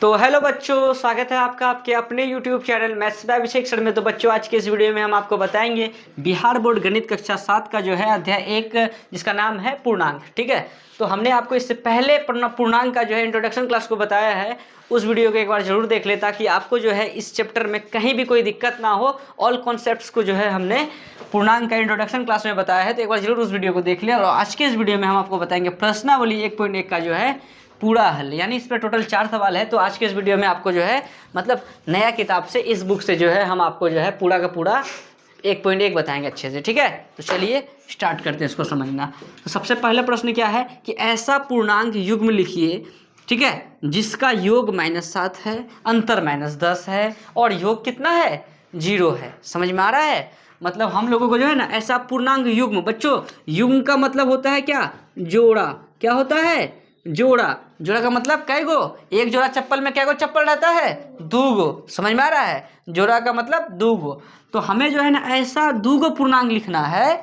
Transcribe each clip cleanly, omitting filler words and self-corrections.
तो हेलो बच्चों, स्वागत है आपका आपके अपने YouTube channel maths by Abhishek sir में। तो बच्चों, आज के इस वीडियो में हम आपको बताएंगे बिहार बोर्ड गणित कक्षा 7 का जो है अध्याय 1 जिसका नाम है पूर्णांक। ठीक है, तो हमने आपको इससे पहले पूर्णांक का जो है इंट्रोडक्शन क्लास को बताया है। उस वीडियो को एक बार जरूर देख ले ताकि आपको जो है इस चैप्टर में कहीं भी कोई दिक्कत ना हो। ऑल कॉन्सेप्ट्स को जो है हमने पूर्णांक का इंट्रोडक्शन क्लास में बताया है, तो एक बार जरूर उस वीडियो को देख लिया। और आज के इस वीडियो में हम आपको बताएंगे प्रश्नावली 1.1 का जो है पूरा हल, यानी इस पर टोटल 4 सवाल है। तो आज के इस वीडियो में आपको जो है मतलब नया किताब से, इस बुक से जो है हम आपको जो है पूरा का पूरा 1.1 बताएंगे अच्छे से। ठीक है, तो चलिए स्टार्ट करते हैं इसको समझना। तो सबसे पहला प्रश्न क्या है कि ऐसा पूर्णांक युग्म लिखिए, ठीक है, जिसका योग -7 है, अंतर -10 है और योग कितना है, 0 है। समझ में आ रहा है? मतलब हम लोगों को जो है ना ऐसा पूर्णांक युग्म, बच्चों युग्म का मतलब होता है क्या, जोड़ा। क्या होता है, जोड़ा। जोड़ा का मतलब कै गो, एक जोड़ा चप्पल में कै गो चप्पल रहता है, 2 गो। समझ में आ रहा है? जोड़ा का मतलब 2 गो। तो हमें जो है ना ऐसा 2 गो पूर्णांक लिखना है।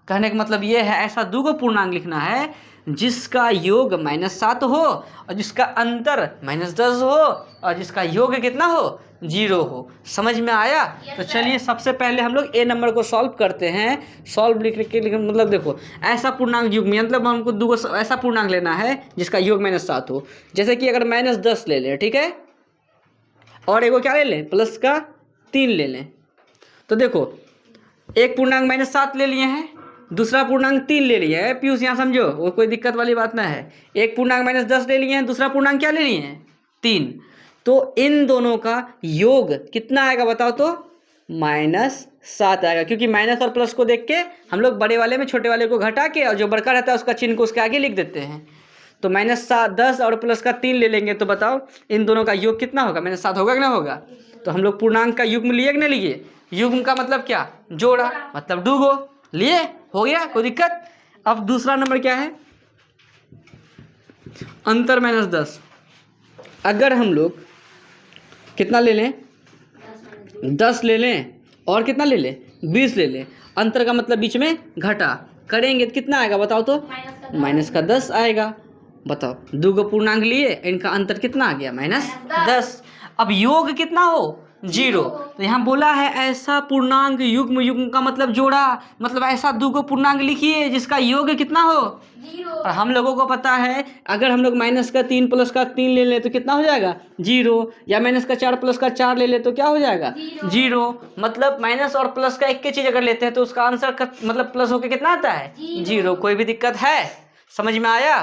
कहने का मतलब ये है ऐसा 2 गो पूर्णांक लिखना है जिसका योग -7 हो और जिसका अंतर -10 हो और जिसका योग कितना हो, 0 हो। समझ में आया? तो चलिए सबसे पहले हम लोग ए नंबर को सॉल्व करते हैं। सॉल्व लिख के मतलब देखो, ऐसा पूर्णांक युग्म मतलब हमको 2 गो ऐसा पूर्णांक लेना है जिसका योग -7 हो। जैसे कि अगर -10 ले लें, ठीक है, और एगो क्या ले लें, प्लस का 3 ले लें। तो देखो, एक पूर्णांक -7 ले लिए हैं, दूसरा पूर्णांक 3 ले लिया है। पीयूष यहाँ समझो, वो कोई दिक्कत वाली बात ना है। एक पूर्णांक -10 ले लिए हैं, दूसरा पूर्णांक क्या ले लिए हैं, 3। तो इन दोनों का योग कितना आएगा बताओ तो, -7 आएगा। क्योंकि माइनस और प्लस को देख के हम लोग बड़े वाले में छोटे वाले को घटा के और जो बड़का रहता है उसका चिन्ह को उसके आगे लिख देते हैं। तो -10 और प्लस का 3 ले लेंगे तो बताओ इन दोनों का योग कितना होगा, -7 होगा कि ना होगा? तो हम लोग पूर्णांक का युग्म लिए कि नहीं लिए? युग्म का मतलब क्या, जोड़ा, मतलब 2 गो लिए, हो गया, कोई दिक्कत? अब दूसरा नंबर क्या है, अंतर -10। अगर हम लोग कितना ले लें, 10 ले लें और कितना ले लें, 20 ले लें। अंतर का मतलब बीच में घटा करेंगे तो कितना आएगा बताओ तो, -10 आएगा। बताओ 2 गो पूर्णांक लिए, इनका अंतर कितना आ गया, -10। अब योग कितना हो, 0। तो यहाँ बोला है ऐसा पूर्णांक युग्म, युग्म का मतलब जोड़ा, मतलब ऐसा 2 गो पूर्णांक लिखिए जिसका योग कितना हो, 0। और हम लोगों को पता है अगर हम लोग -3 प्लस का 3 ले लें तो कितना हो जाएगा, 0। या -4 प्लस का 4 ले ले तो क्या हो जाएगा, 0। मतलब माइनस और प्लस का एक ही चीज अगर लेते हैं तो उसका आंसर का मतलब प्लस होके कितना आता है, 0। कोई भी दिक्कत है? समझ में आया?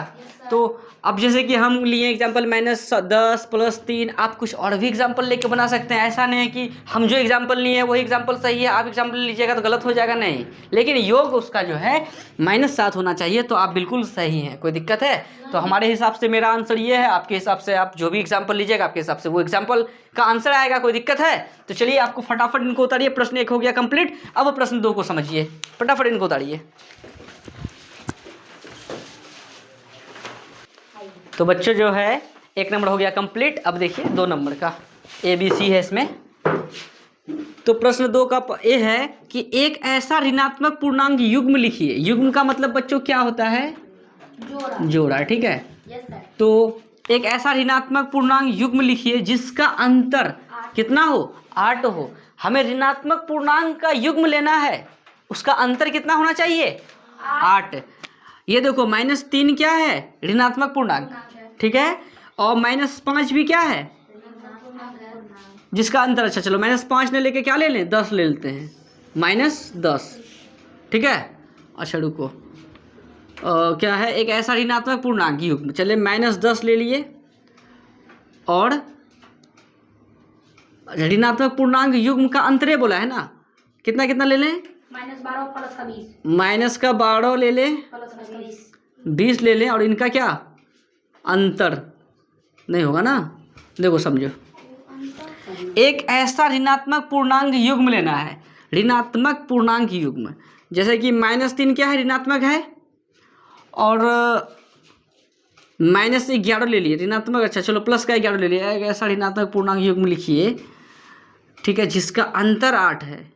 तो अब जैसे कि हम लिए एग्जाम्पल -10 प्लस 3, आप कुछ और भी एग्जाम्पल लेके बना सकते हैं। ऐसा नहीं है कि हम जो एग्जाम्पल लिए हैं वही एग्जाम्पल सही है, आप एग्जाम्पल लीजिएगा तो गलत हो जाएगा, नहीं। लेकिन योग उसका जो है -7 होना चाहिए, तो आप बिल्कुल सही हैं, कोई दिक्कत है? तो हमारे हिसाब से मेरा आंसर ये है, आपके हिसाब से आप जो भी एग्जाम्पल लीजिएगा आपके हिसाब से वो एग्जाम्पल का आंसर आएगा, कोई दिक्कत है? तो चलिए आपको फटाफट इनको उतारिए। प्रश्न 1 हो गया कंप्लीट। अब प्रश्न 2 को समझिए, फटाफट इनको उतारिए। तो बच्चों जो है 1 नंबर हो गया कंप्लीट। अब देखिए 2 नंबर का ABC है इसमें। तो प्रश्न 2 का ये है कि एक ऐसा ऋणात्मक पूर्णांक युग्म लिखिए। युग्म का मतलब बच्चों क्या होता है, जोड़ा। ठीक है, तो एक ऐसा ऋणात्मक पूर्णांक युग्म लिखिए जिसका अंतर कितना हो, 8 हो। हमें ऋणात्मक पूर्णांक का युग्म लेना है, उसका अंतर कितना होना चाहिए, 8। ये देखो -3 क्या है, ऋणात्मक पूर्णांक, ठीक है, और -5 भी क्या है, जिसका अंतर, अच्छा चलो -5 ने लेके क्या ले लें, 10 ले लेते हैं, -10। ठीक है, अच्छा रुको, क्या है, एक ऐसा ऋणात्मक पूर्णांक युग्म, चले -10 ले लिए और ऋणात्मक पूर्णांक युग्म का अंतरे बोला है ना, कितना कितना ले लें, -12 प्लस का 20, -12 ले लें प्लस का 20 ले लें, और इनका क्या अंतर नहीं होगा ना। देखो समझो, एक ऐसा ऋणात्मक पूर्णांक युग्म लेना है, ऋणात्मक पूर्णांक युग्म। जैसे कि -3 क्या है, ऋणात्मक है, और -11 ले लिए ऋणात्मक, अच्छा चलो प्लस का 11 ले लिया। एक ऐसा ऋणात्मक पूर्णांक युग्म लिखिए, ठीक है, जिसका अंतर 8 है।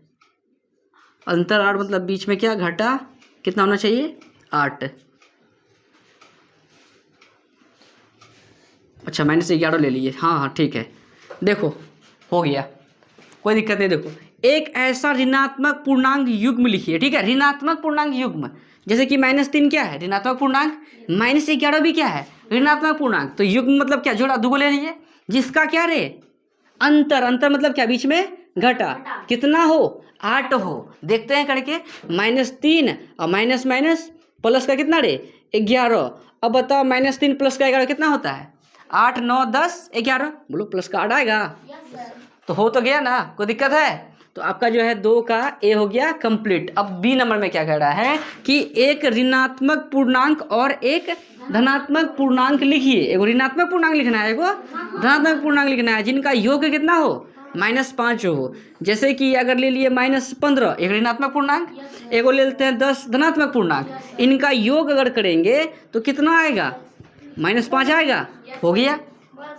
अंतर 8 मतलब बीच में क्या घटा, कितना होना चाहिए, 8। अच्छा -11 ले लिए, हाँ हाँ ठीक है। देखो हो गया, कोई दिक्कत नहीं। देखो एक ऐसा ऋणात्मक पूर्णांक युग्म लिखिए, ठीक है, ऋणात्मक पूर्णांक युग्म, जैसे कि -3 क्या है ऋणात्मक पूर्णांक, -11 भी क्या है ऋणात्मक पूर्णांक। तो युग्म मतलब क्या, जोड़ा दुगो ले लीजिए, जिसका क्या रे अंतर, अंतर मतलब क्या, बीच में घटा, कितना हो 8 हो। देखते हैं करके, -3 और माइनस माइनस प्लस का कितना रे 11। अब बताओ -3 प्लस का 11 कितना होता है, 8 9 10 11, बोलो प्लस का 8 आएगा। तो हो तो गया ना, कोई दिक्कत है। तो आपका जो है 2 का ए हो गया कंप्लीट। अब बी नंबर में क्या कह रहा है कि एक ऋणात्मक पूर्णांक और एक धनात्मक पूर्णांक लिखिए। एगो ऋणात्मक पूर्णांक लिखना है, एगो धनात्मक पूर्णांक लिखना है, जिनका योग कितना हो -5 हो। जैसे कि अगर ले लिए -15 एक ऋणात्मक पूर्णांक, एगो ले लेते हैं 10 धनात्मक पूर्णांक, इनका योग अगर करेंगे तो कितना आएगा -5 आएगा। हो गया,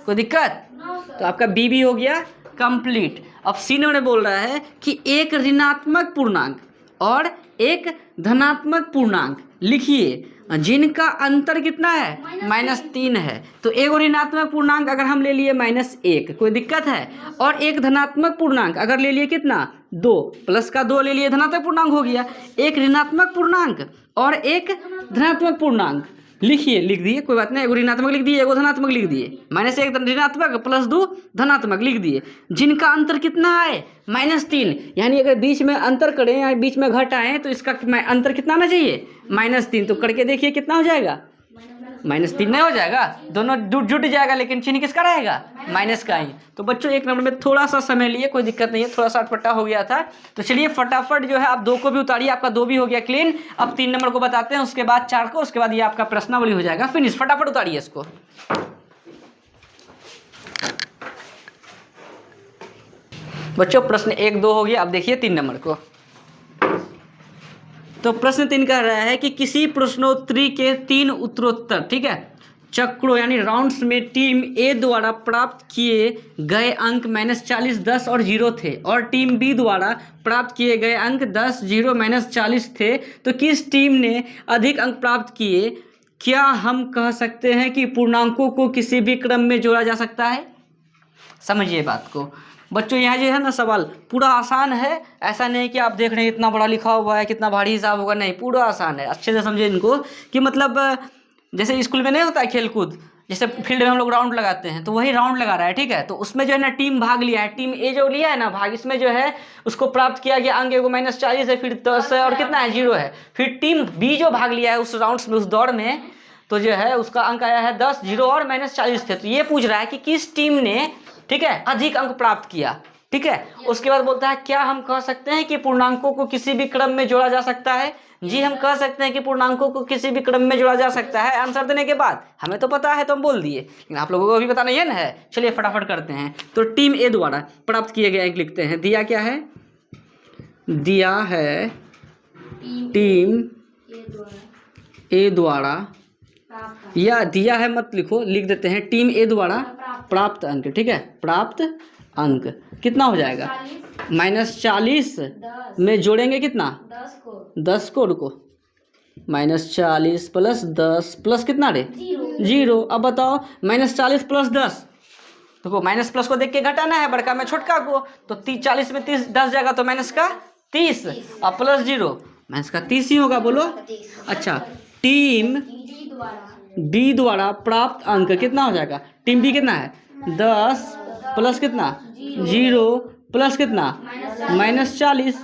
कोई दिक्कत। तो आपका बी भी हो गया कंप्लीट। अब सी नंबर बोल रहा है कि एक ऋणात्मक पूर्णांक और एक धनात्मक पूर्णांक लिखिए, जिनका अंतर कितना है -3 है। तो एक ऋणात्मक पूर्णांक अगर हम ले लिए -1, कोई दिक्कत है, और एक धनात्मक पूर्णांक अगर ले लिए कितना 2, प्लस का 2 ले लिए, धनात्मक पूर्णांक हो गया। एक ऋणात्मक पूर्णांक और एक धनात्मक पूर्णांक लिखिए, लिख दिए, कोई बात नहीं, एगो ऋणात्मक लिख दिए, एगो धनात्मक लिख दिए, -1 ऋणात्मक प्लस 2 धनात्मक लिख दिए, जिनका अंतर कितना है -3। यानी अगर बीच में अंतर करें या बीच में घट आए तो इसका अंतर कितना आना चाहिए -3। तो करके देखिए कितना हो जाएगा, -3 नहीं हो जाएगा, दोनों जुट जाएगा, लेकिन चिन्ह किसका रहेगा माइनस का ही। तो बच्चों एक नंबर में थोड़ा सा समय लिए, कोई दिक्कत नहीं है, थोड़ा सा अटपटा हो गया था। तो चलिए फटाफट जो है आप 2 को भी उतारिए, आपका 2 भी हो गया क्लीन। अब 3 नंबर को बताते हैं, उसके बाद 4 को, उसके बाद ये आपका प्रश्नावली हो जाएगा फिनिश। फटाफट उतारिए इसको। बच्चों प्रश्न 1 2 हो गया। अब देखिए 3 नंबर को। तो प्रश्न 3 कह रहा है कि किसी प्रश्नोत्तरी के 3 उत्तरोत्तर, ठीक है, चक्रों यानी राउंड्स में टीम ए द्वारा प्राप्त किए गए अंक -40 10 और 0 थे, और टीम बी द्वारा प्राप्त किए गए अंक 10 0 -40 थे। तो किस टीम ने अधिक अंक प्राप्त किए? क्या हम कह सकते हैं कि पूर्णांकों को किसी भी क्रम में जोड़ा जा सकता है? समझिए बात को बच्चों। यहाँ जो है ना सवाल पूरा आसान है, ऐसा नहीं कि आप देख रहे हैं इतना बड़ा लिखा हुआ है कितना भारी हिसाब होगा, नहीं, पूरा आसान है। अच्छे से समझे इनको कि मतलब जैसे स्कूल में नहीं होता है खेल कूद, जैसे फील्ड में हम लोग राउंड लगाते हैं, तो वही राउंड लगा रहा है, ठीक है। तो उसमें जो है ना टीम भाग लिया है, टीम ए जो लिया है ना भाग, इसमें जो है उसको प्राप्त किया गया अंक एगो -40 है, फिर 10 है और कितना है 0 है। फिर टीम बी जो भाग लिया है उस राउंड्स में, उस दौड़ में, तो जो है उसका अंक आया है 10 0 और -40 थे। तो ये पूछ रहा है कि किस टीम ने, ठीक है, अधिक अंक प्राप्त किया, ठीक है। उसके बाद बोलता है क्या हम कह सकते हैं कि पूर्णांकों को किसी भी क्रम में जोड़ा जा सकता है? जी हम कह सकते हैं कि पूर्णांकों को किसी भी क्रम में जोड़ा जा सकता है। आंसर देने के बाद हमें तो पता है तो हम बोल दिए, लेकिन आप लोगों को भी पता नहीं है ना है। चलिए फटाफट करते हैं। तो टीम ए द्वारा प्राप्त किए गए अंक लिखते हैं। दिया क्या है? दिया है टीम ए द्वारा, या दिया है मत लिखो, लिख देते हैं टीम ए द्वारा प्राप्त अंक, ठीक है, प्राप्त अंक कितना हो जाएगा -40 में जोड़ेंगे कितना 10 को, रुको, -40 प्लस 10 प्लस कितना रे 0। अब बताओ -40 प्लस 10, देखो माइनस प्लस को देख के घटाना है, बड़का में छोटका को, तो 40 में 30 10 जाएगा तो -30 और प्लस 0 -30 ही होगा, बोलो। अच्छा टीम बी द्वारा प्राप्त अंक कितना हो जाएगा? टीम बी कितना है 10 प्लस कितना 0 प्लस कितना -40।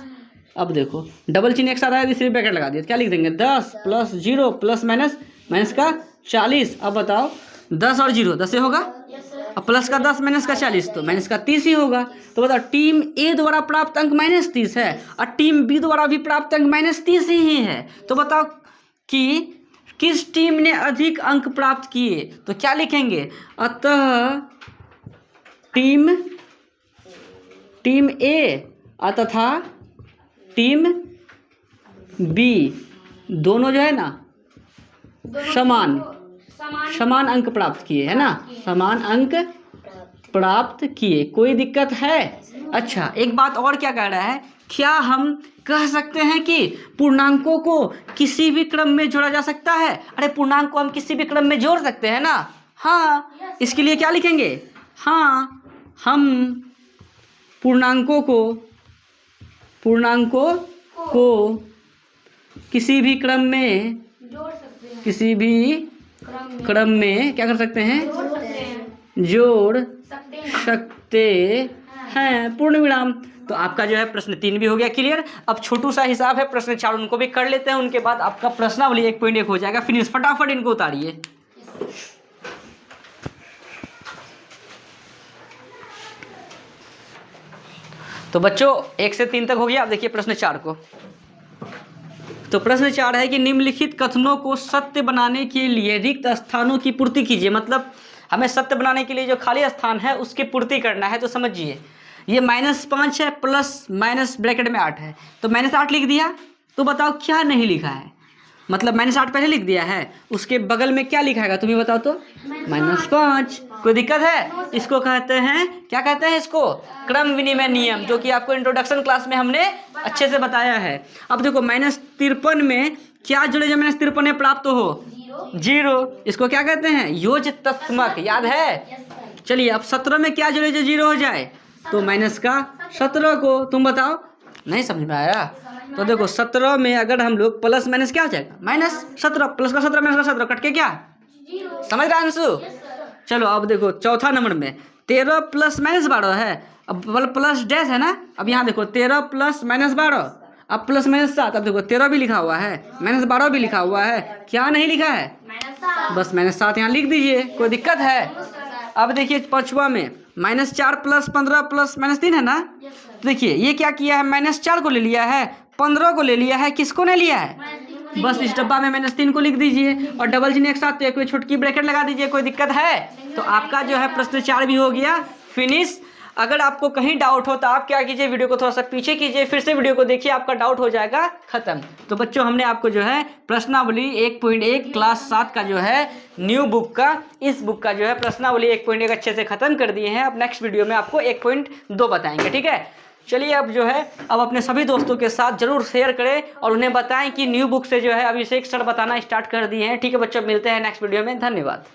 अब देखो डबल चिन्ह एक साथ आया, तीसरी ब्रैकेट लगा दिया, क्या लिख देंगे 10 प्लस 0 प्लस माइनस का 40। अब बताओ 10 और 0 10 से होगा, अब प्लस का 10 माइनस का 40 तो माइनस का 30 ही होगा। तो बताओ टीम ए द्वारा प्राप्त अंक -30 है और टीम बी द्वारा भी प्राप्त अंक -30 ही है। तो बताओ कि किस टीम ने अधिक अंक प्राप्त किए? तो क्या लिखेंगे? अतः टीम ए तथा टीम बी दोनों जो है ना समान अंक प्राप्त किए, है ना, समान अंक प्राप्त किए। कोई दिक्कत है? अच्छा एक बात और क्या कह रहा है, क्या हम कह सकते हैं कि पूर्णांकों को किसी भी क्रम में जोड़ा जा सकता है? अरे पूर्णांक को हम किसी भी क्रम में जोड़ सकते हैं ना, हाँ, इसके लिए क्या लिखेंगे? हाँ, हम पूर्णांकों को किसी भी क्रम में क्या कर सकते हैं? जोड़ सकते हैं, पूर्ण विराम। तो आपका जो है प्रश्न 3 भी हो गया क्लियर। अब छोटू सा हिसाब है प्रश्न 4, उनको भी कर लेते हैं, उनके बाद आपका प्रश्नावली 1.1 हो जाएगा फिनिश। फटाफट इनको उतारिए। तो बच्चों 1 से 3 तक हो गया। अब देखिए प्रश्न 4 को। तो प्रश्न 4 है कि निम्नलिखित कथनों को सत्य बनाने के लिए रिक्त स्थानों की पूर्ति कीजिए। मतलब हमें सत्य बनाने के लिए जो खाली स्थान है उसकी पूर्ति करना है। तो समझिए, ये -5 है प्लस माइनस ब्रैकेट में 8 है, तो -8 लिख दिया। तो बताओ क्या नहीं लिखा है? मतलब -8 पहले लिख दिया है, उसके बगल में क्या लिखा है तुम्हें बताओ तो? -5। कोई दिक्कत है? इसको कहते हैं, क्या कहते हैं इसको? क्रम विनिमय नियम, जो कि आपको इंट्रोडक्शन क्लास में हमने अच्छे से बताया है। अब देखो -53 में क्या जुड़े जो -53 में प्राप्त हो? 0। इसको क्या कहते हैं? योज्य तत्समक, याद है? चलिए अब 17 में क्या जुड़े जो 0 हो जाए? तो -17 को। तुम बताओ, नहीं समझ में आया? तो देखो 17 में अगर हम लोग प्लस माइनस क्या हो जाएगा? -17, प्लस का 17 माइनस का 17 कट के क्या? समझ रहा है अंशु? चलो अब देखो चौथा नंबर में 13 प्लस माइनस 12 है। अब प्लस डैश है ना। अब यहाँ देखो 13 प्लस माइनस 12, अब प्लस माइनस 7। अब देखो 13 भी लिखा हुआ है, -12 भी लिखा हुआ है, क्या नहीं लिखा है? बस -7 यहाँ लिख दीजिए। कोई दिक्कत है? अब देखिए पांचवा में -4 प्लस 15 प्लस -3 है ना। तो देखिए ये क्या किया है? -4 को ले लिया है, 15 को ले लिया है, किसको नहीं लिया है? बस इस डब्बा में -3 को लिख दीजिए और डबल चिन्ह एक साथ, तो एक छोटकी ब्रैकेट लगा दीजिए। कोई दिक्कत है? तो आपका जो है प्रश्न 4 भी हो गया फिनिश। अगर आपको कहीं डाउट हो तो आप क्या कीजिए, वीडियो को थोड़ा सा पीछे कीजिए, फिर से वीडियो को देखिए, आपका डाउट हो जाएगा खत्म। तो बच्चों हमने आपको जो है प्रश्नावली 1.1 क्लास 7 का जो है न्यू बुक का, इस बुक का जो है प्रश्नावली 1.1 अच्छे से खत्म कर दिए हैं। अब नेक्स्ट वीडियो में आपको 1.2 बताएंगे, ठीक है? चलिए अब जो है अब अपने सभी दोस्तों के साथ जरूर शेयर करें और उन्हें बताएं कि न्यू बुक से जो है अभिषेक सर बताना स्टार्ट कर दिए हैं। ठीक है बच्चों, मिलते हैं नेक्स्ट वीडियो में। धन्यवाद।